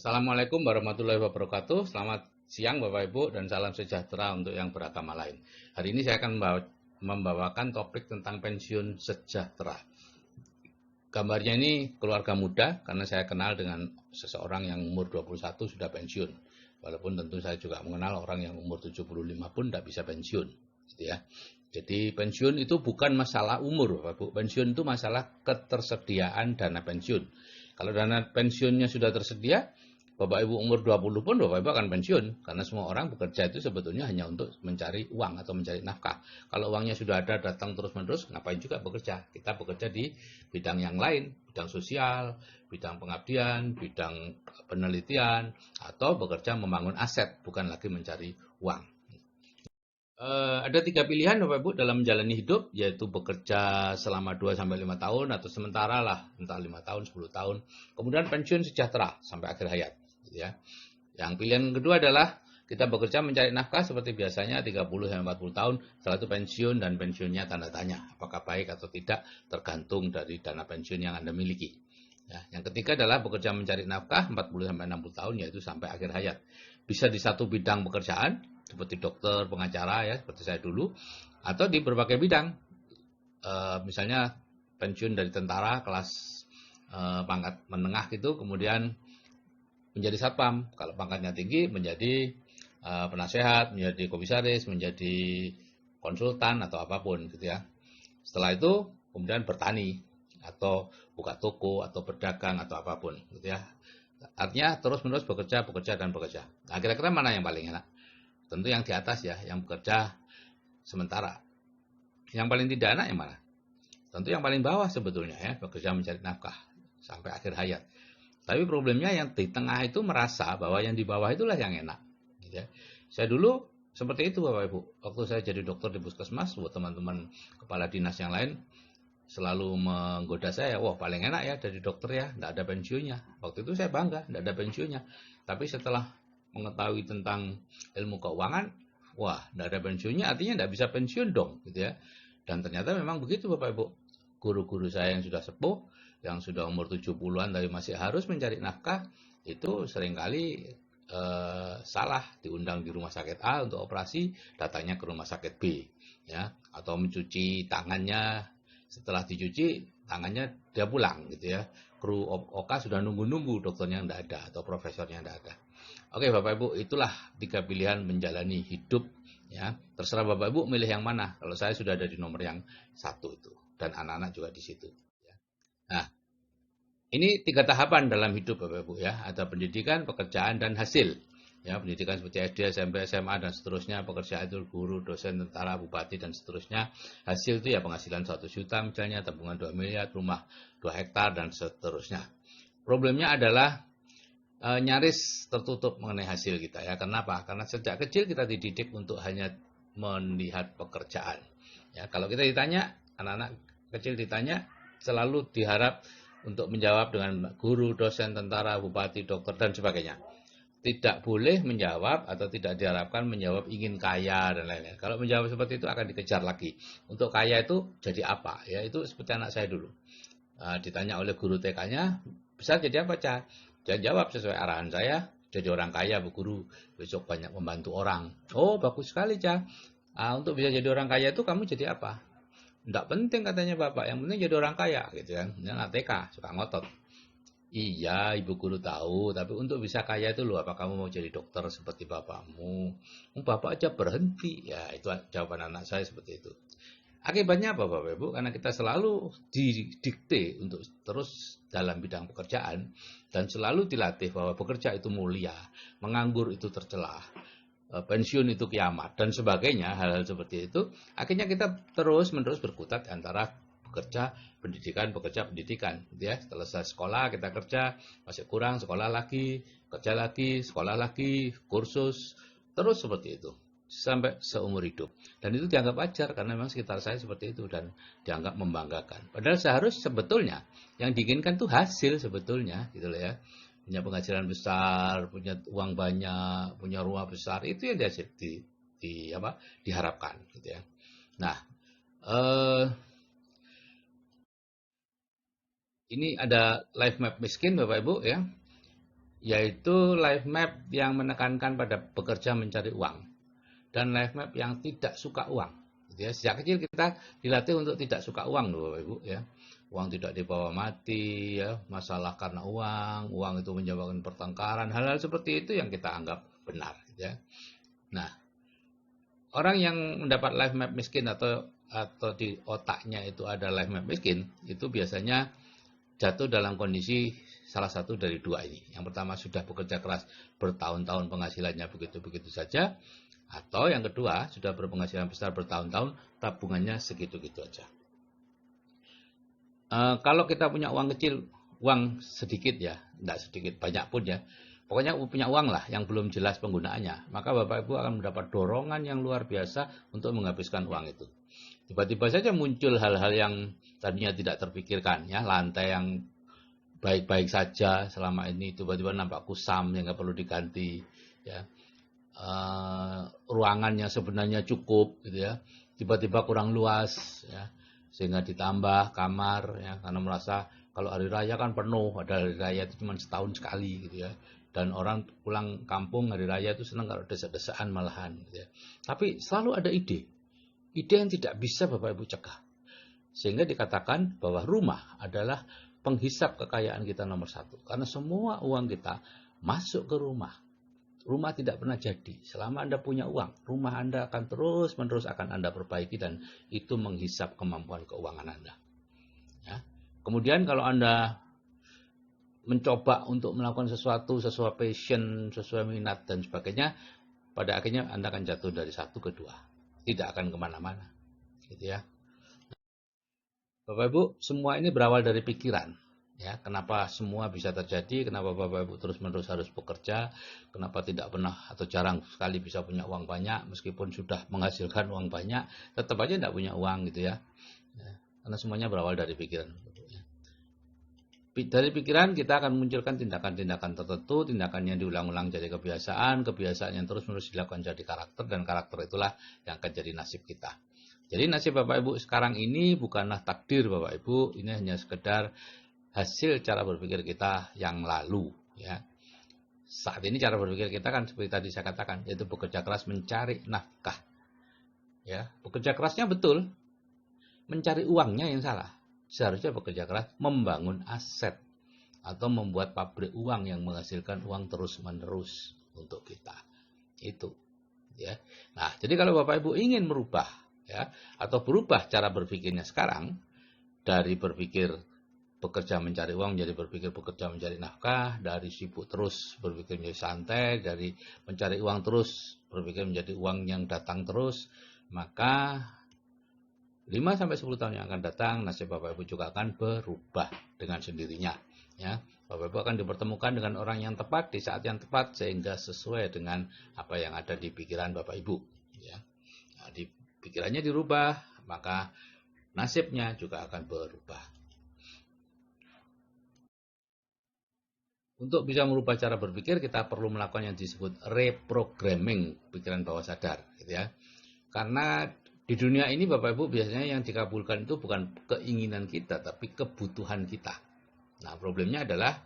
Assalamualaikum warahmatullahi wabarakatuh. Selamat siang Bapak Ibu dan salam sejahtera untuk yang beragama lain. Hari ini saya akan membawakan topik tentang pensiun sejahtera. Gambarnya ini keluarga muda karena saya kenal dengan seseorang yang umur 21 sudah pensiun. Walaupun tentu saya juga mengenal orang yang umur 75 pun tidak bisa pensiun. Gitu ya. Jadi pensiun itu bukan masalah umur Bapak Ibu. Pensiun itu masalah ketersediaan dana pensiun. Kalau dana pensiunnya sudah tersedia, Bapak Ibu umur 20 pun Bapak Ibu akan pensiun. Karena semua orang bekerja itu sebetulnya hanya untuk mencari uang atau mencari nafkah. Kalau uangnya sudah ada datang terus-menerus, ngapain juga bekerja? Kita bekerja di bidang yang lain, bidang sosial, bidang pengabdian, bidang penelitian, atau bekerja membangun aset, bukan lagi mencari uang. Ada 3 pilihan Bapak Ibu dalam menjalani hidup, yaitu bekerja selama 2-5 tahun atau sementara lah, entah 5 tahun, 10 tahun. Kemudian pensiun sejahtera sampai akhir hayat. Gitu ya. Yang pilihan kedua adalah kita bekerja mencari nafkah seperti biasanya 30-40 tahun, setelah itu pensiun dan pensiunnya tanda tanya. Apakah baik atau tidak tergantung dari dana pensiun yang Anda miliki. Ya, yang ketiga adalah bekerja mencari nafkah 40-60 tahun, yaitu sampai akhir hayat. Bisa di satu bidang pekerjaan, seperti dokter, pengacara ya, seperti saya dulu, atau di berbagai bidang. Misalnya pensiun dari tentara kelas pangkat menengah gitu, kemudian menjadi satpam. Kalau pangkatnya tinggi menjadi penasehat, menjadi komisaris, menjadi konsultan atau apapun gitu ya. Setelah itu kemudian bertani atau buka toko atau berdagang atau apapun gitu ya. Artinya terus-menerus bekerja, bekerja dan bekerja. Nah, kira-kira mana yang paling enak? Tentu yang di atas ya, yang bekerja sementara. Yang paling tidak enak yang mana? Tentu yang paling bawah sebetulnya ya, bekerja mencari nafkah sampai akhir hayat. Tapi problemnya yang di tengah itu merasa bahwa yang di bawah itulah yang enak. Gitu ya. Saya dulu seperti itu Bapak Ibu. Waktu saya jadi dokter di puskesmas, buat teman-teman kepala dinas yang lain selalu menggoda saya, wah paling enak ya jadi dokter ya, tidak ada pensiunnya. Waktu itu saya bangga, tidak ada pensiunnya. Tapi setelah mengetahui tentang ilmu keuangan, wah tidak ada pensiunnya, artinya tidak bisa pensiun dong, gitu ya. Dan ternyata memang begitu Bapak Ibu. Guru-guru saya yang sudah sepuh, yang sudah umur 70-an tapi masih harus mencari nafkah, itu seringkali salah diundang di rumah sakit A untuk operasi, datangnya ke rumah sakit B, ya, atau mencuci tangannya, setelah dicuci tangannya dia pulang gitu ya. Kru OK sudah nunggu-nunggu, dokternya tidak ada atau profesornya tidak ada. Oke Bapak Ibu, itulah 3 pilihan menjalani hidup ya. Terserah Bapak Ibu milih yang mana. Kalau saya sudah ada di nomor yang 1 itu dan anak-anak juga di situ ya. Nah, ini 3 tahapan dalam hidup Bapak Ibu ya. Ada pendidikan, pekerjaan dan hasil. Ya, pendidikan seperti SD, SMP, SMA dan seterusnya, pekerjaan itu guru, dosen, tentara, bupati dan seterusnya. Hasil itu ya penghasilan 1 juta misalnya, tabungan 2 miliar, rumah 2 hektar dan seterusnya. Problemnya adalah nyaris tertutup mengenai hasil kita ya. Kenapa? Karena sejak kecil kita dididik untuk hanya melihat pekerjaan. Ya, kalau kita ditanya, anak-anak kecil ditanya selalu diharap untuk menjawab dengan guru, dosen, tentara, bupati, dokter dan sebagainya. Tidak boleh menjawab atau tidak diharapkan menjawab ingin kaya dan lain-lain. Kalau menjawab seperti itu akan dikejar lagi. Untuk kaya itu jadi apa? Ya itu seperti anak saya dulu. Ditanya oleh guru TK-nya, bisa jadi apa, Cah? Dia jawab sesuai arahan saya, jadi orang kaya, Bu Guru. Besok banyak membantu orang. Oh, bagus sekali, Cah. Untuk bisa jadi orang kaya itu kamu jadi apa? Tidak penting katanya Bapak, yang penting jadi orang kaya gitu kan. Yang anak TK suka ngotot. Iya, ibu guru tahu, tapi untuk bisa kaya itu loh, apa kamu mau jadi dokter seperti bapakmu? Bapak aja berhenti. Ya, itu jawaban anak saya seperti itu. Akibatnya apa Bapak Ibu? Karena kita selalu didikte untuk terus dalam bidang pekerjaan dan selalu dilatih bahwa bekerja itu mulia, menganggur itu tercela, pensiun itu kiamat dan sebagainya, hal-hal seperti itu. Akhirnya kita terus-menerus berkutat antara bekerja pendidikan gitu ya. Selesai sekolah kita kerja, masih kurang sekolah lagi, kerja lagi, sekolah lagi, kursus, terus seperti itu sampai seumur hidup. Dan itu dianggap wajar karena memang sekitar saya seperti itu dan dianggap membanggakan. Padahal seharusnya sebetulnya yang diinginkan itu hasil sebetulnya gitu loh ya. Punya penghasilan besar, punya uang banyak, punya rumah besar, itu yang diharapkan gitu ya. Nah, ini ada life map miskin Bapak Ibu ya. yaitu life map yang menekankan pada bekerja mencari uang dan life map yang tidak suka uang. Ya, sejak kecil kita dilatih untuk tidak suka uang loh Bapak Ibu ya. Uang tidak dibawa mati ya, masalah karena uang itu menyebabkan pertengkaran, hal-hal seperti itu yang kita anggap benar ya. Nah, orang yang mendapat life map miskin atau di otaknya itu ada life map miskin, itu biasanya jatuh dalam kondisi salah satu dari dua ini. Yang pertama sudah bekerja keras bertahun-tahun penghasilannya begitu-begitu saja, atau yang kedua sudah berpenghasilan besar bertahun-tahun tabungannya segitu-gitu aja. Kalau kita punya uang kecil, uang sedikit ya, tidak sedikit, banyak pun ya, pokoknya punya uang lah yang belum jelas penggunaannya, maka Bapak Ibu akan mendapat dorongan yang luar biasa untuk menghabiskan uang itu. Tiba-tiba saja muncul hal-hal yang tadinya tidak terpikirkan ya, lantai yang baik-baik saja selama ini tiba-tiba nampak kusam yang nggak perlu diganti ya. Ruangan yang sebenarnya cukup gitu ya, tiba-tiba kurang luas ya, sehingga ditambah kamar ya, karena merasa kalau hari raya kan penuh, padahal hari raya itu cuma setahun sekali gitu ya, dan orang pulang kampung hari raya itu senang kalau desa-desaan malahan gitu ya. Tapi selalu ada ide yang tidak bisa Bapak Ibu cegah, sehingga dikatakan bahwa rumah adalah penghisap kekayaan kita nomor satu, karena semua uang kita masuk ke rumah. Rumah tidak pernah jadi selama Anda punya uang. Rumah Anda akan terus-menerus akan Anda perbaiki dan itu menghisap kemampuan keuangan Anda. Ya. Kemudian kalau Anda mencoba untuk melakukan sesuatu sesuai passion, sesuai minat dan sebagainya, pada akhirnya Anda akan jatuh dari satu ke dua. Tidak akan kemana-mana. Gitu ya. Bapak Ibu, semua ini berawal dari pikiran. Ya, kenapa semua bisa terjadi, kenapa Bapak Ibu terus-menerus harus bekerja, kenapa tidak pernah atau jarang sekali bisa punya uang banyak, meskipun sudah menghasilkan uang banyak, tetap aja tidak punya uang gitu ya. Karena semuanya berawal dari pikiran. Dari pikiran kita akan munculkan tindakan-tindakan tertentu, tindakan yang diulang-ulang jadi kebiasaan, kebiasaan yang terus-menerus dilakukan jadi karakter, dan karakter itulah yang akan jadi nasib kita. Jadi nasib Bapak Ibu sekarang ini bukanlah takdir Bapak Ibu, ini hanya sekedar hasil cara berpikir kita yang lalu ya. Saat ini cara berpikir kita kan seperti tadi saya katakan, yaitu bekerja keras mencari nafkah. Ya, bekerja kerasnya betul. Mencari uangnya yang salah. Seharusnya bekerja keras membangun aset atau membuat pabrik uang yang menghasilkan uang terus-menerus untuk kita. Itu ya. Nah, jadi kalau Bapak Ibu ingin merubah ya atau berubah cara berpikirnya sekarang dari berpikir bekerja mencari uang menjadi berpikir bekerja mencari nafkah, dari sibuk terus berpikir menjadi santai, dari mencari uang terus berpikir menjadi uang yang datang terus, maka 5-10 tahun yang akan datang nasib Bapak Ibu juga akan berubah dengan sendirinya ya. Bapak Ibu akan dipertemukan dengan orang yang tepat di saat yang tepat sehingga sesuai dengan apa yang ada di pikiran Bapak Ibu ya. Nah, di pikirannya dirubah, maka nasibnya juga akan berubah. Untuk bisa merubah cara berpikir, kita perlu melakukan yang disebut reprogramming pikiran bawah sadar, gitu ya. Karena di dunia ini Bapak Ibu biasanya yang dikabulkan itu bukan keinginan kita, tapi kebutuhan kita. Nah, problemnya adalah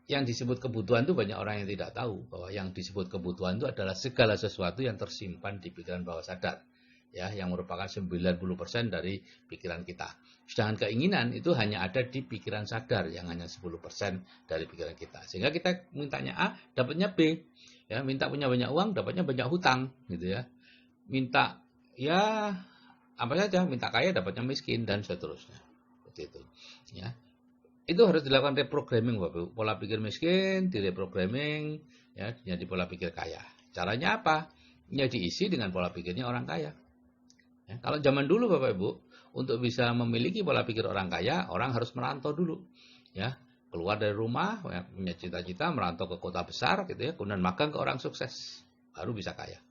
yang disebut kebutuhan itu banyak orang yang tidak tahu bahwa yang disebut kebutuhan itu adalah segala sesuatu yang tersimpan di pikiran bawah sadar. Ya, yang merupakan 90% dari pikiran kita. Sedangkan keinginan itu hanya ada di pikiran sadar yang hanya 10% dari pikiran kita. Sehingga kita mintanya A, dapatnya B. Ya, minta punya banyak uang, dapatnya banyak hutang, gitu ya. Minta ya apa saja, minta kaya dapatnya miskin dan seterusnya. Seperti itu. Ya. Itu harus dilakukan reprogramming Bapak. Pola pikir miskin direprogramming ya jadi pola pikir kaya. Caranya apa? Ya diisi dengan pola pikirnya orang kaya. Ya, kalau zaman dulu Bapak Ibu, untuk bisa memiliki pola pikir orang kaya, orang harus merantau dulu. Ya, keluar dari rumah, ya, punya cita-cita merantau ke kota besar gitu ya, kemudian magang ke orang sukses, baru bisa kaya.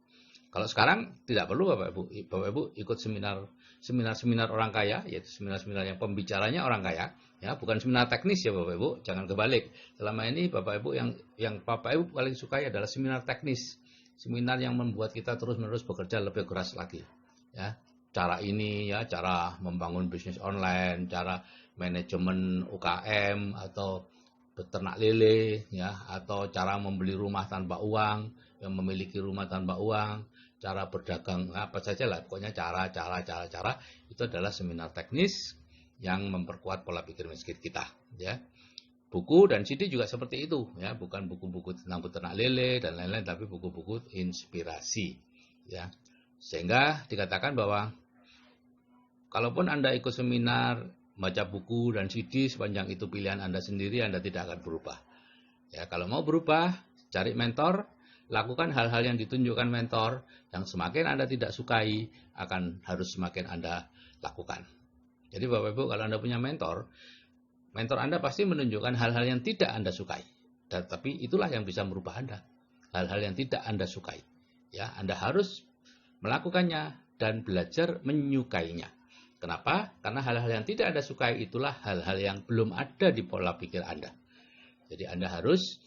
Kalau sekarang tidak perlu Bapak Ibu ikut seminar orang kaya, yaitu seminar-seminar yang pembicaranya orang kaya, ya, bukan seminar teknis ya Bapak Ibu, jangan kebalik. Selama ini Bapak Ibu yang Bapak Ibu paling suka adalah seminar teknis, seminar yang membuat kita terus-menerus bekerja lebih keras lagi, ya. Cara ini ya, cara membangun bisnis online, cara manajemen UKM atau beternak lele, ya, atau cara membeli rumah tanpa uang, yang memiliki rumah tanpa uang, cara berdagang, apa saja lah, pokoknya cara itu adalah seminar teknis yang memperkuat pola pikir miskin kita, ya. Buku dan CD juga seperti itu, ya, bukan buku-buku tentang beternak lele dan lain-lain, tapi buku-buku inspirasi, ya. Sehingga dikatakan bahwa kalaupun Anda ikut seminar, baca buku dan CD, sepanjang itu pilihan Anda sendiri, Anda tidak akan berubah. Ya, kalau mau berubah, cari mentor, lakukan hal-hal yang ditunjukkan mentor, yang semakin Anda tidak sukai, harus semakin Anda lakukan. Jadi Bapak Ibu, kalau Anda punya mentor Anda pasti menunjukkan hal-hal yang tidak Anda sukai. Tapi itulah yang bisa merubah Anda. Hal-hal yang tidak Anda sukai. Ya, Anda harus melakukannya dan belajar menyukainya. Kenapa? Karena hal-hal yang tidak Anda sukai itulah hal-hal yang belum ada di pola pikir Anda. Jadi Anda harus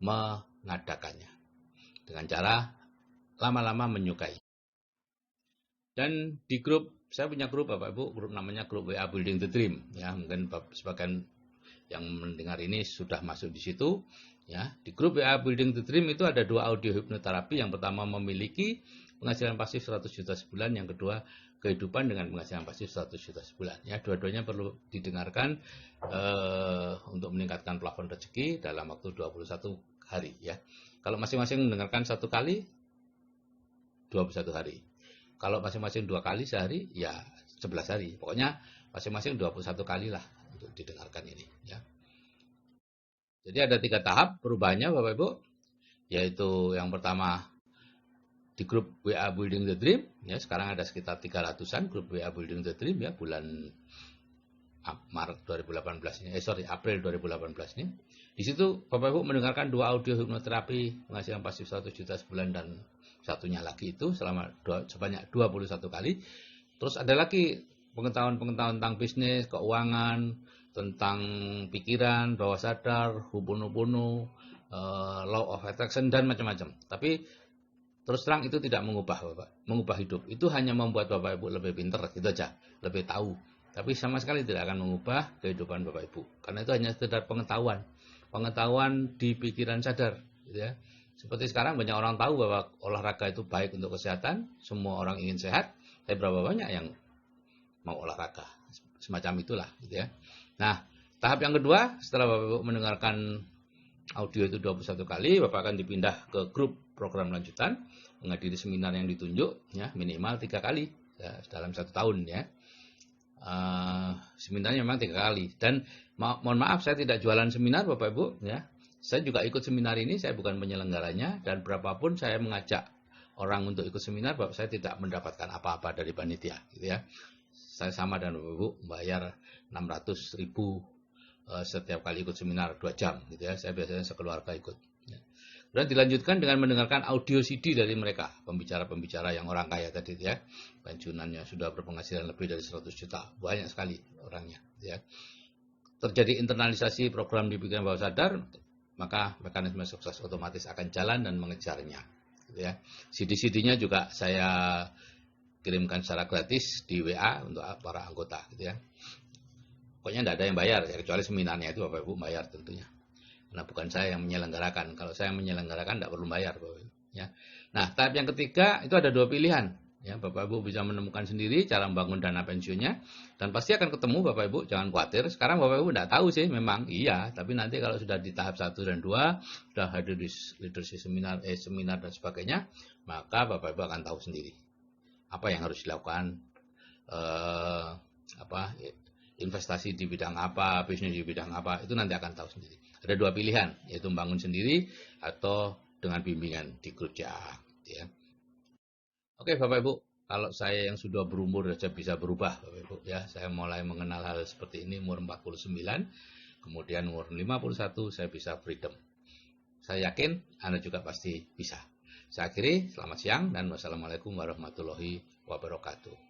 mengadakannya dengan cara lama-lama menyukai. Dan di grup, saya punya grup Bapak Ibu, grup namanya grup WA Building the Dream. Ya, mungkin sebagian yang mendengar ini sudah masuk di situ. Ya, di grup WA Building the Dream itu ada 2 audio hipnoterapi. Yang pertama memiliki penghasilan pasif 100 juta sebulan, yang kedua kehidupan dengan penghasilan pasif 100 juta sebulan. Ya, dua-duanya perlu didengarkan untuk meningkatkan plafon rezeki dalam waktu 21 hari. Ya, kalau masing-masing mendengarkan 1 kali, 21 hari. Kalau masing-masing 2 kali sehari, ya 11 hari. Pokoknya masing-masing 21 kali lah untuk didengarkan ini. Ya. Jadi ada 3 tahap perubahannya Bapak Ibu, yaitu yang pertama di grup WA Building the Dream, ya, sekarang ada sekitar 300-an grup WA Building the Dream, ya, bulan Maret 2018 ini, April 2018 ini. Di situ Bapak Ibu mendengarkan 2 audio hipnoterapi penghasilan pasif 100 juta sebulan dan satunya lagi itu sebanyak 21 kali. Terus ada lagi pengetahuan-pengetahuan tentang bisnis, keuangan, tentang pikiran, bawah sadar, Ho'oponopono, law of attraction dan macam-macam. Tapi terus terang itu tidak mengubah hidup. Itu hanya membuat Bapak Ibu lebih pintar, gitu aja, lebih tahu. Tapi sama sekali tidak akan mengubah kehidupan Bapak Ibu. Karena itu hanya sekedar pengetahuan di pikiran sadar, gitu ya. Seperti sekarang banyak orang tahu bahwa olahraga itu baik untuk kesehatan, semua orang ingin sehat, tapi berapa banyak yang mau olahraga? Semacam itulah, gitu ya. Nah, tahap yang kedua, setelah Bapak Ibu mendengarkan audio itu 21 kali, Bapak akan dipindah ke grup program lanjutan, menghadiri seminar yang ditunjuk, ya, minimal 3 kali, ya, dalam 1 tahun, ya. Seminarnya memang 3 kali. Dan mohon maaf, saya tidak jualan seminar Bapak Ibu, ya. Saya juga ikut seminar ini, saya bukan penyelenggaranya, dan berapapun saya mengajak orang untuk ikut seminar, Bapak, saya tidak mendapatkan apa-apa dari panitia, gitu ya. Saya sama dengan Bapak Ibu, bayar 600.000 setiap kali ikut seminar 2 jam, gitu ya. Saya biasanya sekeluarga ikut. Ya. Dan dilanjutkan dengan mendengarkan audio CD dari mereka, pembicara-pembicara yang orang kaya tadi, ya. Pensiunannya sudah berpenghasilan lebih dari 100 juta, banyak sekali orangnya, ya. Terjadi internalisasi program di pikiran bawah sadar, maka mekanisme sukses otomatis akan jalan dan mengejarnya, gitu ya. CD-CD-nya juga saya kirimkan secara gratis di WA untuk para anggota, gitu ya. Pokoknya tidak ada yang bayar, ya, kecuali seminarnya itu Bapak Ibu bayar tentunya. Karena bukan saya yang menyelenggarakan. Kalau saya menyelenggarakan tidak perlu bayar, Bapak Ibu, ya. Nah, tahap yang ketiga itu ada 2 pilihan. Ya, Bapak Ibu bisa menemukan sendiri cara membangun dana pensiunnya, dan pasti akan ketemu Bapak Ibu, jangan khawatir. Sekarang Bapak Ibu tidak tahu sih, memang iya, tapi nanti kalau sudah di tahap 1 dan 2, sudah hadir di leadership seminar dan sebagainya, maka Bapak Ibu akan tahu sendiri apa yang harus dilakukan, investasi di bidang apa, bisnis di bidang apa, itu nanti akan tahu sendiri. Ada 2 pilihan, yaitu membangun sendiri atau dengan bimbingan di grup CA, ya. Oke Bapak Ibu, kalau saya yang sudah berumur saja bisa berubah Bapak Ibu, ya. Saya mulai mengenal hal seperti ini umur 49, kemudian umur 51 saya bisa freedom. Saya yakin Anda juga pasti bisa. Saya akhiri, selamat siang dan wassalamualaikum warahmatullahi wabarakatuh.